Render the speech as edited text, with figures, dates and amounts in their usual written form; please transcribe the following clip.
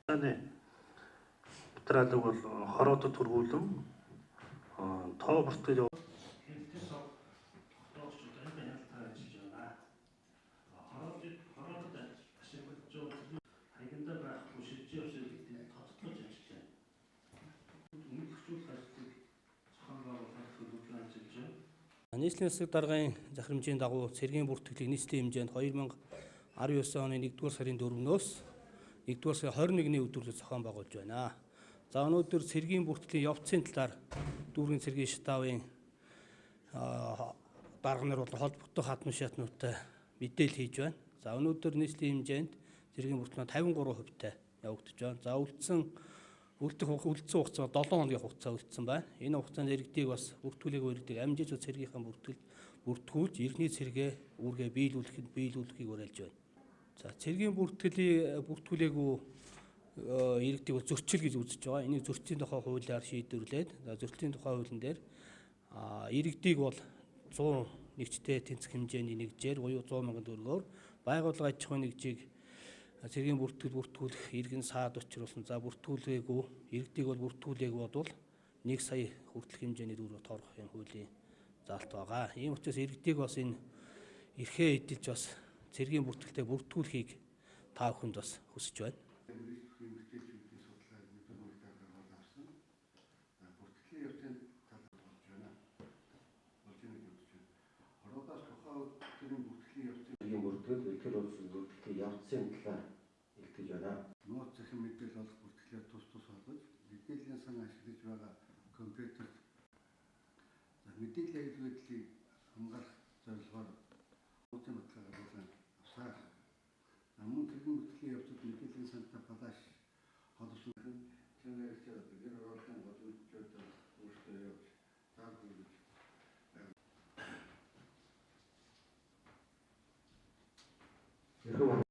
Материалыг бол хороодод төргүүлэн тоо бүртгэл нийслэлийн засаг даргын захирамжийн дагуу цэргийн бүртгэлийг нийслэлийн хэмжээнд 2019 оны 1-р сарын 4-өөс 1-р сарын 21-ний өдрүүдэд зохион байгуулж байна. За өнөөдөр цэргийн бүртгэлийн явцын талаар дүүргийн цэргийн штабын дарга нар болон холбогдох хадмын шатнуудтай мэдээлэл хийж байна. За өнөөдөр нийслэлийн хэмжээнд цэргийн бүртгэл 53% явагдаж байна. За үлдсэн хугацаа 7 хоногийн хугацаа үлдсэн байна. Энэ хугацаанд иргэдийг бас бүртгүүлэг амжиж цэргийнхаа бүртгүүлж иргэний цэргээ үүргээ биелүүлэхийг уриалж байна. За цэргийн бүртгүүлээгүй иргэдийг бол зөрчил гэж үзэж байгаа. Энийг зөрчлийн тухай хуулиар шийдвэрлээд зөрчлийн тухай хуулийн дээр иргэдийг бол 100 нэгжтэй тэнцэх хэмжээний нэгжээр буюу 100 мянган төгрөгөөр байгууллага аж ахуйн нэгжийг цэргийн бүртгүүлэх иргэн саад учруулсан. За бүртгүүлээгүй иргэдийг бол бүртгүүлээгүй бодвол 1 сая хүртэлх хэмжээний төгрөг торгох юм хуулийн заалт байгаа. Ийм учраас иргэдийг бас энэ эрхээ эдэлж бас цэргийн бүртгэлтэй бүртгүүлэхийг та бүхэнд бас хүсэж байна. Цэргийн бүртгэл элхэр улсын бүртгэлийн явцын талаар илтгэж байна. Нууц захин мэдээлэл олох бүртгэлээр тус болгож мэдээллийн сан ашиглаж байгаа компьютерт мэдээллийн аюул байдлыг хамгаалах зорилгоор нууцын баталгаагаар болон авсаар мөн цэргийн бүртгэлийн явцад мэдээллийн сантай балааш холбосон чанарч гэр оролцсон бодлогчдод өөрсдөө явж таарх